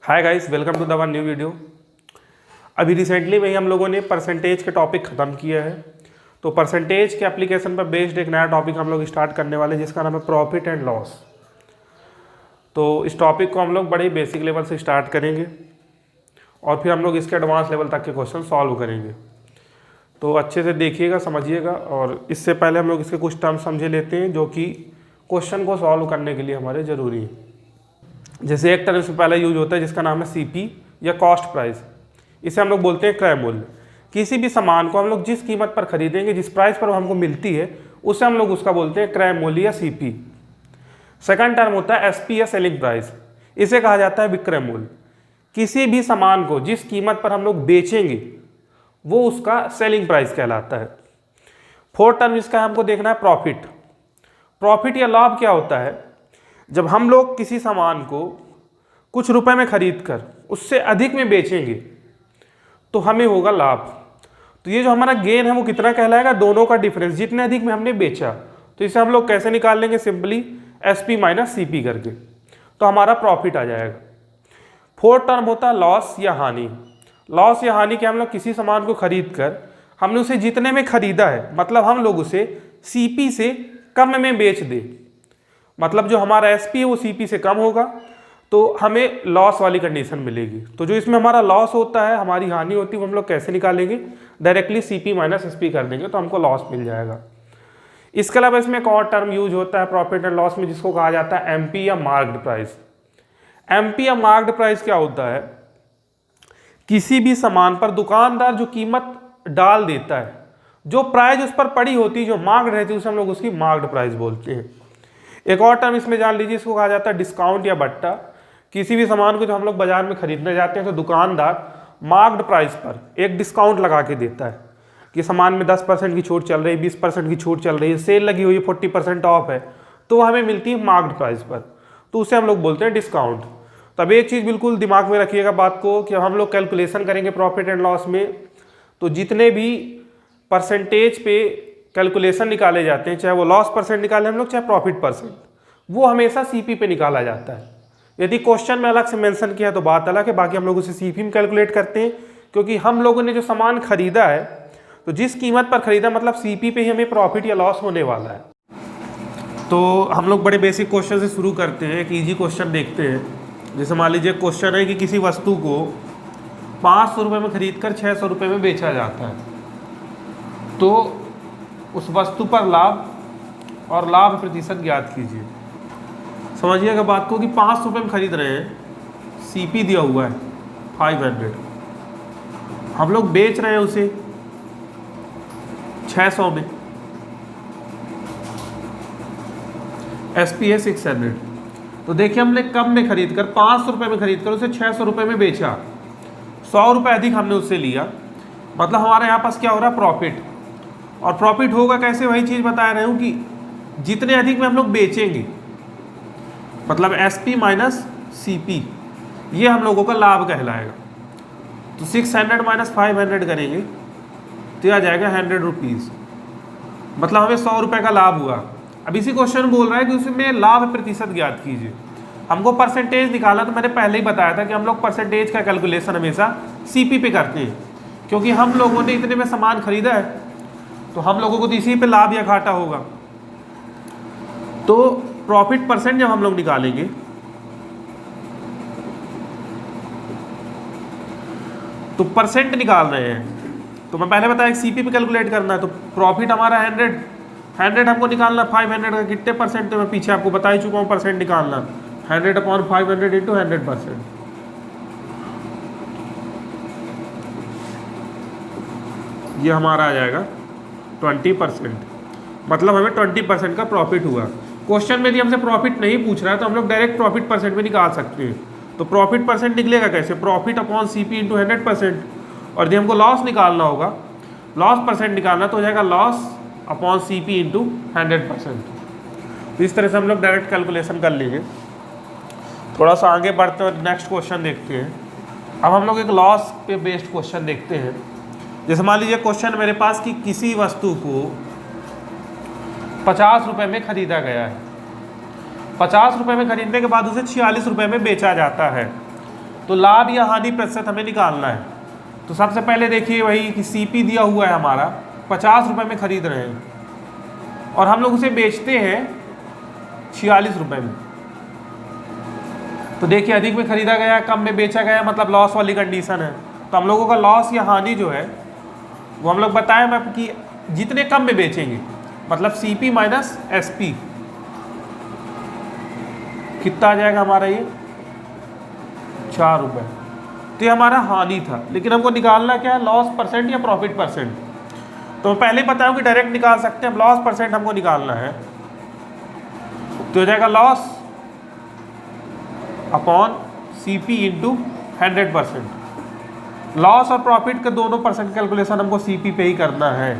Hi guys, welcome to the one new video. अभी recently में ही हम लोगों ने परसेंटेज के टॉपिक ख़त्म किया है। तो परसेंटेज के एप्लीकेशन पर बेस्ड एक नया टॉपिक हम लोग स्टार्ट करने वाले हैं जिसका नाम है प्रॉफिट एंड लॉस। तो इस टॉपिक को हम लोग बड़े बेसिक लेवल से स्टार्ट करेंगे और फिर हम लोग इसके एडवांस लेवल तक के क्वेश्चन सॉल्व करेंगे। तो अच्छे से देखिएगा, समझिएगा। और इससे पहले हम लोग इसके कुछ टर्म समझे लेते हैं जो कि क्वेश्चन को सॉल्व करने के लिए हमारे ज़रूरी है। जैसे एक टर्म से पहले यूज होता है जिसका नाम है सीपी या कॉस्ट प्राइस। इसे हम लोग बोलते हैं क्रय मूल्य। किसी भी सामान को हम लोग जिस कीमत पर खरीदेंगे, जिस प्राइस पर वो हमको मिलती है, उसे हम लोग उसका बोलते हैं क्रय मूल्य या सीपी। सेकंड टर्म होता है एसपी या सेलिंग प्राइस। इसे कहा जाता है विक्रय मूल्य। किसी भी सामान को जिस कीमत पर हम लोग बेचेंगे वो उसका सेलिंग प्राइस कहलाता है। फोर्थ टर्म इसका हमको देखना है प्रॉफिट। प्रॉफिट या लाभ क्या होता है? जब हम लोग किसी सामान को कुछ रुपए में खरीद कर उससे अधिक में बेचेंगे तो हमें होगा लाभ। तो ये जो हमारा गेन है वो कितना कहलाएगा? दोनों का डिफरेंस, जितने अधिक में हमने बेचा। तो इसे हम लोग कैसे निकाल लेंगे? सिंपली एसपी माइनस सीपी करके, तो हमारा प्रॉफिट आ जाएगा। फोर्थ टर्म होता है लॉस या हानि। लॉस या हानि के हम लोग किसी सामान को खरीद कर हमने उसे जितने में खरीदा है, मतलब हम लोग उसे सीपी से कम में बेच दे, मतलब जो हमारा एसपी है वो सीपी से कम होगा, तो हमें लॉस वाली कंडीशन मिलेगी। तो जो इसमें हमारा लॉस होता है, हमारी हानि होती है, वो हम लोग कैसे निकालेंगे? डायरेक्टली सीपी माइनस एसपी कर देंगे तो हमको लॉस मिल जाएगा। इसके अलावा इसमें एक और टर्म यूज होता है प्रॉफिट एंड लॉस में जिसको कहा जाता है एमपी या मार्क्ड प्राइस। एमपी या मार्क्ड प्राइस क्या होता है? किसी भी सामान पर दुकानदार जो कीमत डाल देता है, जो प्राइस उस पर पड़ी होती है, जो मार्क्ड रहती है, उसे हम लोग उसकी मार्क्ड प्राइस बोलते हैं। एक और टर्म इसमें जान लीजिए, इसको कहा जाता है डिस्काउंट या बट्टा। किसी भी सामान को जो हम लोग बाजार में खरीदने जाते हैं तो दुकानदार मार्क्ड प्राइस पर एक डिस्काउंट लगा के देता है कि सामान में 10% की छूट चल रही है, 20% की छूट चल रही है, सेल लगी हुई है, 40% ऑफ है, तो वो हमें मिलती है मार्क्ड प्राइस पर, तो उसे हम लोग बोलते हैं डिस्काउंट। तब एक चीज़ बिल्कुल दिमाग में रखिएगा बात को कि हम लोग कैलकुलेशन करेंगे प्रॉफिट एंड लॉस में, तो जितने भी परसेंटेज पे कैलकुलेशन निकाले जाते हैं, चाहे वो लॉस परसेंट निकाले हम लोग, चाहे प्रॉफिट परसेंट, वो हमेशा सीपी पे निकाला जाता है। यदि क्वेश्चन में अलग से मेंशन किया तो बात अलग है, बाकी हम लोग उसे सीपी में कैलकुलेट करते हैं, क्योंकि हम लोगों ने जो सामान खरीदा है तो जिस कीमत पर खरीदा, मतलब सीपी पे ही हमें प्रॉफिट या लॉस होने वाला है। तो हम लोग बड़े बेसिक क्वेश्चन से शुरू करते हैं, एक ईजी क्वेश्चन देखते हैं। जैसे मान लीजिए क्वेश्चन है कि किसी वस्तु को 500 रुपये में खरीद कर 600 रुपये में बेचा जाता है, तो उस वस्तु पर लाभ और लाभ प्रतिशत ज्ञात कीजिए। समझिएगा बात को कि 500 रुपये में खरीद रहे हैं, सीपी दिया हुआ है 500, हम लोग बेच रहे हैं उसे 600 में, एसपी है 600। तो देखिए हमने कम में खरीद कर 500 रुपये में खरीद कर उसे 600 रुपये में बेचा, 100 रुपये अधिक हमने उससे लिया, मतलब हमारे यहाँ पास क्या हो रहा है? प्रॉफिट। और प्रॉफिट होगा कैसे? वही चीज़ बता रहे हूँ कि जितने अधिक में हम लोग बेचेंगे, मतलब एसपी माइनस सीपी, ये हम लोगों का लाभ कहलाएगा। तो 600 माइनस 500 करेंगे तो आ जाएगा 100 रुपीज़, मतलब हमें 100 रुपये का लाभ हुआ। अब इसी क्वेश्चन बोल रहा है कि उसमें लाभ प्रतिशत ज्ञात कीजिए। हमको परसेंटेज निकालना, तो मैंने पहले ही बताया था कि हम लोग परसेंटेज का कैलकुलेशन हमेशा सीपी पे करते हैं, क्योंकि हम लोगों ने इतने में सामान खरीदा है तो हम लोगों को तो इसी पे लाभ या घाटा होगा। तो प्रॉफिट परसेंट जब हम लोग निकालेंगे तो परसेंट निकाल रहे हैं, तो मैं पहले बताया सीपी पे कैलकुलेट करना है। तो प्रॉफिट हमारा 100 हमको निकालना, 500 का कितने परसेंट, तो मैं पीछे आपको बता ही चुका हूँ परसेंट निकालना, 100/500 इंटू 100%। ये हमारा आ जाएगा 20%, मतलब हमें 20% का प्रॉफिट हुआ। क्वेश्चन में यदि हमसे प्रॉफिट नहीं पूछ रहा है तो हम लोग डायरेक्ट प्रॉफिट परसेंट में निकाल सकते हैं। तो प्रॉफिट परसेंट निकलेगा कैसे? Profit upon CP into 100%। और यदि हमको लॉस निकालना होगा, लॉस परसेंट निकालना, तो हो जाएगा लॉस अपॉन सीपी इंटू 100%। तो इस तरह से हम लोग डायरेक्ट कैलकुलेशन कर लेंगे। थोड़ा सा आगे बढ़ते हैं, नेक्स्ट क्वेश्चन देखते हैं। अब हम लोग एक लॉस पे बेस्ड क्वेश्चन देखते हैं। जैसे मान लीजिए क्वेश्चन मेरे पास कि किसी वस्तु को 50 रुपये में खरीदा गया है, 50 रुपये में खरीदने के बाद उसे 46 रुपये में बेचा जाता है। तो लाभ या हानि प्रतिशत हमें निकालना है। तो सबसे पहले देखिए वही कि सीपी दिया हुआ है हमारा 50 रुपये में खरीद रहे हैं और हम लोग उसे बेचते हैं 46 रुपये में। तो देखिए अधिक में खरीदा गया, कम में बेचा गया, मतलब लॉस वाली कंडीशन है। तो हम लोगों का लॉस या हानि जो है वो हम लोग बताएं मैं कि जितने कम में बेचेंगे, मतलब सीपी माइनस एसपी, कितना आ जाएगा हमारा ये 4 रुपये। तो ये हमारा हानि था, लेकिन हमको निकालना क्या है, लॉस परसेंट या प्रॉफिट परसेंट। तो मैं पहले ही बताऊं कि डायरेक्ट निकाल सकते हैं, लॉस परसेंट हमको निकालना है। तो हो जाएगा loss upon CP into 100%। Loss और प्रॉफिट के दोनों परसेंट कैलकुलेशन हमको सीपी पे ही करना है।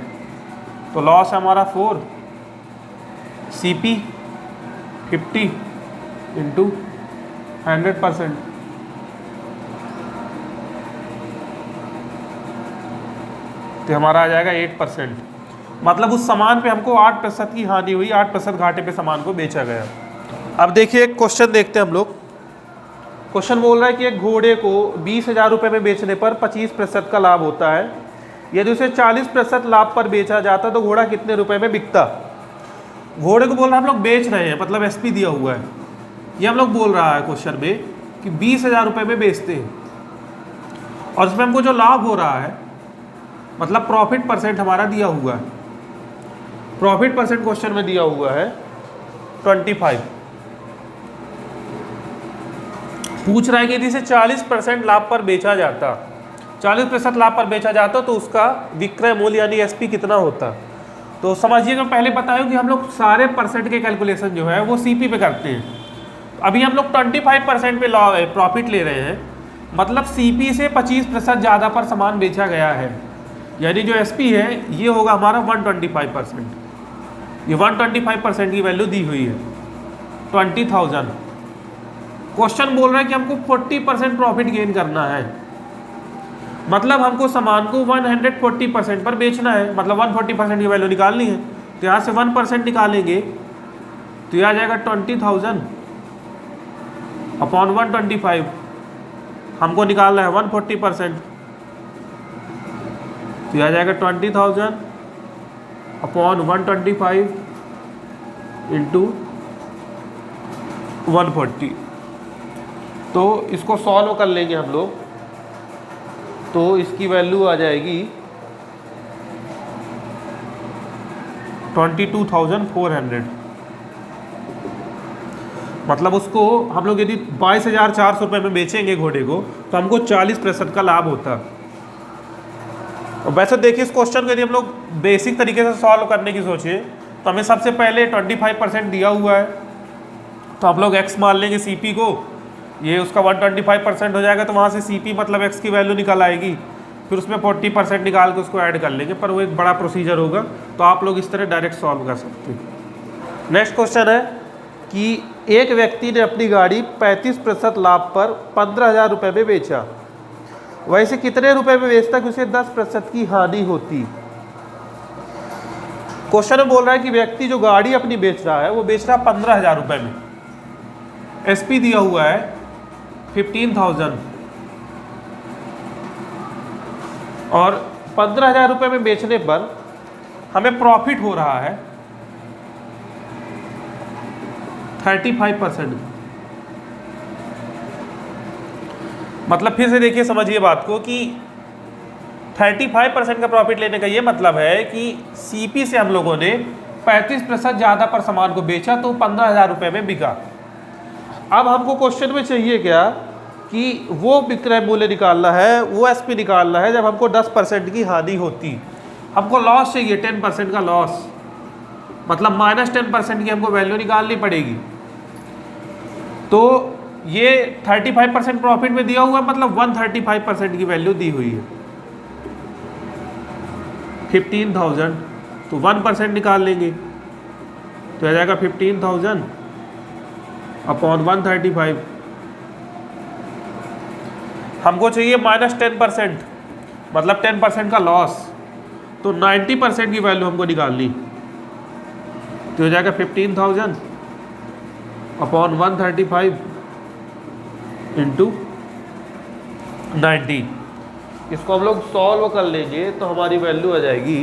तो लॉस है हमारा 4, सीपी 50 इंटू 100%, तो हमारा आ जाएगा 8%। मतलब उस सामान पे हमको 8% की हानि हुई, 8% घाटे पे सामान को बेचा गया। अब देखिए एक क्वेश्चन देखते हैं हम लोग। क्वेश्चन बोल रहा है कि एक घोड़े को 20,000 रुपये में बेचने पर 25% का लाभ होता है। यदि उसे 40% लाभ पर बेचा जाता तो घोड़ा कितने रुपए में बिकता। घोड़े को बोल रहा है हम लोग बेच रहे हैं, मतलब एसपी दिया हुआ है, ये हम लोग बोल रहा है क्वेश्चन में कि 20,000 रुपये में बेचते हैं और इसमें हमको जो लाभ हो रहा है, मतलब प्रॉफिट परसेंट हमारा दिया हुआ है। प्रॉफिट परसेंट क्वेश्चन में दिया हुआ है 25। पूछ रहा है कि यदि इसे 40% लाभ पर बेचा जाता, 40% लाभ पर बेचा जाता तो उसका विक्रय मूल्य यानी एसपी कितना होता। तो समझिएगा, पहले बताया कि हम लोग सारे परसेंट के कैलकुलेशन जो है वो सीपी पे करते हैं। अभी हम लोग 25% पे प्रॉफिट ले रहे हैं, मतलब सीपी से 25% ज़्यादा पर सामान बेचा गया है, यानी जो एसपी है ये होगा हमारा 125%। ये 125% की वैल्यू दी हुई है 20,000। क्वेश्चन बोल रहा है कि हमको 40% प्रॉफिट गेन करना है, मतलब हमको सामान को 140% पर बेचना है, मतलब 140% की वैल्यू निकालनी है। तो यहाँ से 1% निकालेंगे तो यह आ जाएगा 20,000 अपॉन 125। हमको निकालना है 140%, तो यह आ जाएगा 20,000 अपॉन 125 इंटू 140। तो इसको सॉल्व कर लेंगे हम लोग, तो इसकी वैल्यू आ जाएगी 22,400। मतलब उसको हम लोग यदि 22,400 रुपये में बेचेंगे घोड़े को तो हमको 40% का लाभ होता। और वैसे देखिए इस क्वेश्चन को यदि हम लोग बेसिक तरीके से सॉल्व करने की सोचिए तो हमें सबसे पहले 25% दिया हुआ है, तो हम लोग x मान लेंगे सीपी को, ये उसका 125% हो जाएगा, तो वहाँ से सीपी मतलब x की वैल्यू निकल आएगी। फिर उसमें 40% निकाल के उसको ऐड कर लेंगे, पर वो एक बड़ा प्रोसीजर होगा, तो आप लोग इस तरह डायरेक्ट सॉल्व कर सकते हैं। नेक्स्ट क्वेश्चन है कि एक व्यक्ति ने अपनी गाड़ी 35% लाभ पर 15,000 रुपये में बेचा, वैसे कितने रुपए में बेचता कि उसे 10% की हानि होती। क्वेश्चन में बोल रहा है कि व्यक्ति जो गाड़ी अपनी बेच रहा है वो बेच रहा है 15,000 रुपये में, एसपी दिया हुआ है 15,000 और 15,000 रुपये में बेचने पर हमें प्रॉफिट हो रहा है 35%। मतलब फिर से देखिए समझिए बात को कि 35% का प्रॉफिट लेने का ये मतलब है कि सीपी से हम लोगों ने 35% ज़्यादा पर सामान को बेचा तो 15,000 रुपये में बिका। अब हमको क्वेश्चन में चाहिए क्या कि वो विक्रय मूल्य निकालना है, वो एसपी निकालना है जब हमको 10% की हानि होती। हमको लॉस चाहिए 10% का लॉस, मतलब -10% की हमको वैल्यू निकालनी पड़ेगी। तो ये 35% प्रॉफिट में दिया हुआ है, मतलब 135% की वैल्यू दी हुई है 15,000, तो 1% निकाल लेंगे तो आ जाएगा 15,000 अपॉन 135। हमको चाहिए -10%, मतलब 10% का लॉस, तो 90% की वैल्यू हमको निकालनी, तो हो जाएगा 15,000 अपॉन 135 इंटू 90। इसको हम लोग सॉल्व कर लेंगे तो हमारी वैल्यू आ जाएगी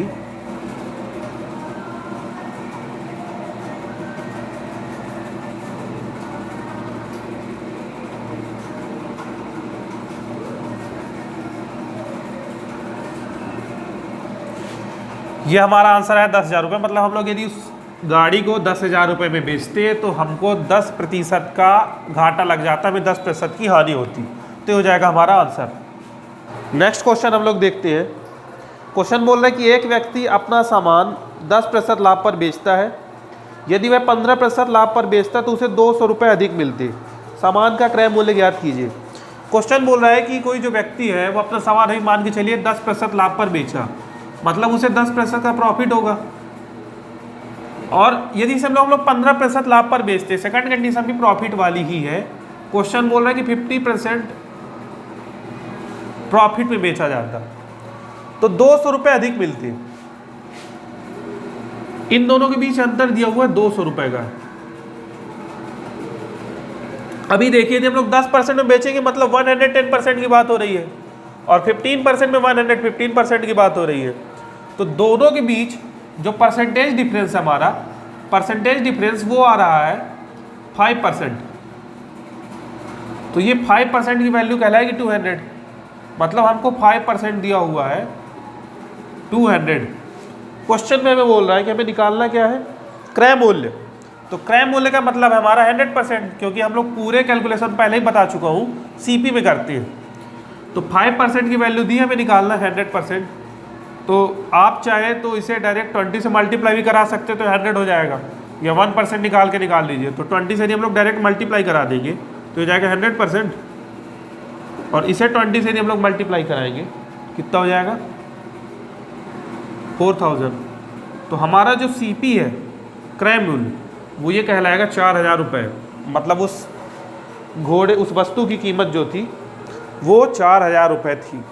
ये हमारा आंसर है 10,000 रुपये। मतलब हम लोग यदि उस गाड़ी को 10,000 रुपये में बेचते तो हमको 10% का घाटा लग जाता, हमें 10% की हानि होती, तो हो जाएगा हमारा आंसर। नेक्स्ट क्वेश्चन हम लोग देखते हैं। क्वेश्चन बोल रहा है कि एक व्यक्ति अपना सामान 10% लाभ पर बेचता है। यदि वह 15% लाभ पर बेचता तो उसे 200 रुपये अधिक मिलते। सामान का क्रय मूल्य ज्ञात कीजिए। क्वेश्चन बोल रहा है कि कोई जो व्यक्ति है वो अपना सामान ही मान के चलिए 10% लाभ पर बेचा, मतलब उसे 10% का प्रॉफिट होगा। और यदि इसे हम लोग 15% लाभ पर बेचते, सेकंड कंडीशन भी प्रॉफिट वाली ही है। क्वेश्चन बोल रहा है कि 50% प्रॉफिट में बेचा जाता तो 200 रुपये अधिक मिलते। इन दोनों के बीच अंतर दिया हुआ है 200 रुपये का। अभी देखिए हम लोग 10% में बेचेंगे मतलब 110% की बात हो रही है, और 15% में 115% की बात हो रही है। तो दोनों के बीच जो परसेंटेज डिफरेंस है हमारा, परसेंटेज डिफरेंस वो आ रहा है 5%। तो ये 5% की वैल्यू कहलाएगी 200। मतलब हमको 5% दिया हुआ है 200। क्वेश्चन में हमें बोल रहा है कि हमें निकालना क्या है, क्रय मूल्य। तो क्रय मूल्य का मतलब है हमारा 100%, क्योंकि हम लोग पूरे कैलकुलेशन पहले ही बता चुका हूँ, सीपी में करते हैं। तो 5% की वैल्यू दी, हमें निकालना 100%। तो आप चाहे तो इसे डायरेक्ट 20 से मल्टीप्लाई भी करा सकते तो 100 हो जाएगा, या 1% निकाल के निकाल लीजिए। तो 20 से हम लोग डायरेक्ट मल्टीप्लाई करा देंगे तो हो जाएगा 100%, और इसे 20 से हम लोग मल्टीप्लाई कराएंगे, कितना हो जाएगा 4000। तो हमारा जो सीपी है क्रय मूल्य वो ये कहलाएगा 4000 रुपये। मतलब उस घोड़े, उस वस्तु की कीमत जो थी वो 4000 रुपये थी।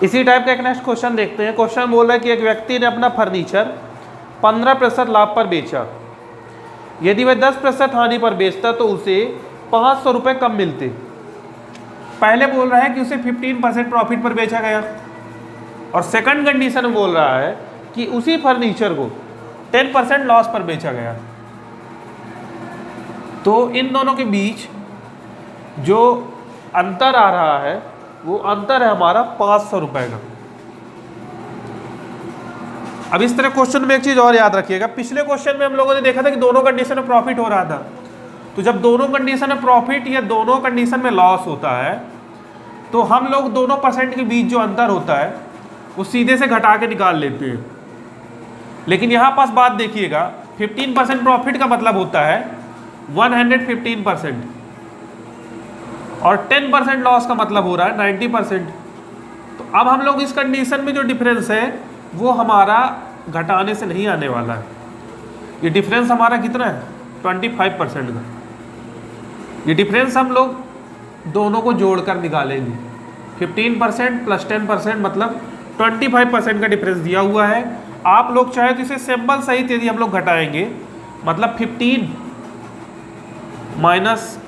इसी टाइप का एक नेक्स्ट क्वेश्चन देखते हैं। क्वेश्चन बोल रहा है कि एक व्यक्ति ने अपना फर्नीचर 15% लाभ पर बेचा। यदि वह 10% हानि पर बेचता तो उसे 500 रुपये कम मिलते। पहले बोल रहा है कि उसे 15% प्रॉफिट पर बेचा गया, और सेकंड कंडीशन में बोल रहा है कि उसी फर्नीचर को 10% लॉस पर बेचा गया। तो इन दोनों के बीच जो अंतर आ रहा है वो अंतर है हमारा 500 रुपये का। अब इस तरह क्वेश्चन में एक चीज़ और याद रखिएगा, पिछले क्वेश्चन में हम लोगों ने देखा था कि दोनों कंडीशन में प्रॉफिट हो रहा था। तो जब दोनों कंडीशन में प्रॉफिट या दोनों कंडीशन में लॉस होता है तो हम लोग दोनों परसेंट के बीच जो अंतर होता है वो सीधे से घटा के निकाल लेते हैं। लेकिन यहाँ पास बात देखिएगा, 15% प्रॉफिट का मतलब होता है 115%, और 10% लॉस का मतलब हो रहा है 90%। तो अब हम लोग इस कंडीशन में जो डिफरेंस है वो हमारा घटाने से नहीं आने वाला है। ये डिफरेंस हमारा कितना है 25% का। ये डिफरेंस हम लोग दोनों को जोड़कर निकालेंगे। 15% प्लस 10% मतलब 25% का डिफरेंस दिया हुआ है। आप लोग चाहे तो इसे सिंबल सहित यदि हम लोग घटाएंगे, मतलब 15 माइनस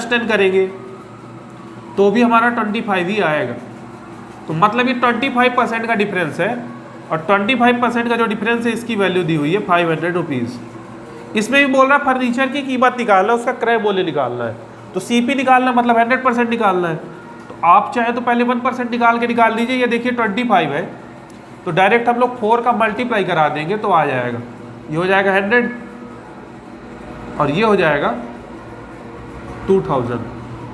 10 करेंगे तो भी हमारा 25 ही आएगा। तो मतलब ये 25% का डिफरेंस है, और 25% का जो डिफरेंस है इसकी वैल्यू दी हुई है 500 रुपीज़। इसमें भी बोल रहा है फर्नीचर की कीमत निकालना है, उसका क्रय मूल्य निकालना है। तो सीपी निकालना मतलब 100% निकालना है। तो आप चाहे तो पहले 1% निकाल के निकाल लीजिए। ये देखिए 25 है तो डायरेक्ट हम लोग 4 का मल्टीप्लाई करा देंगे तो आ जाएगा, ये हो जाएगा 100 और ये हो जाएगा 2000।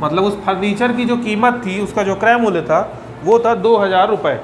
मतलब उस फर्नीचर की जो कीमत थी, उसका जो क्रय मूल्य था वो था 2000 रुपये।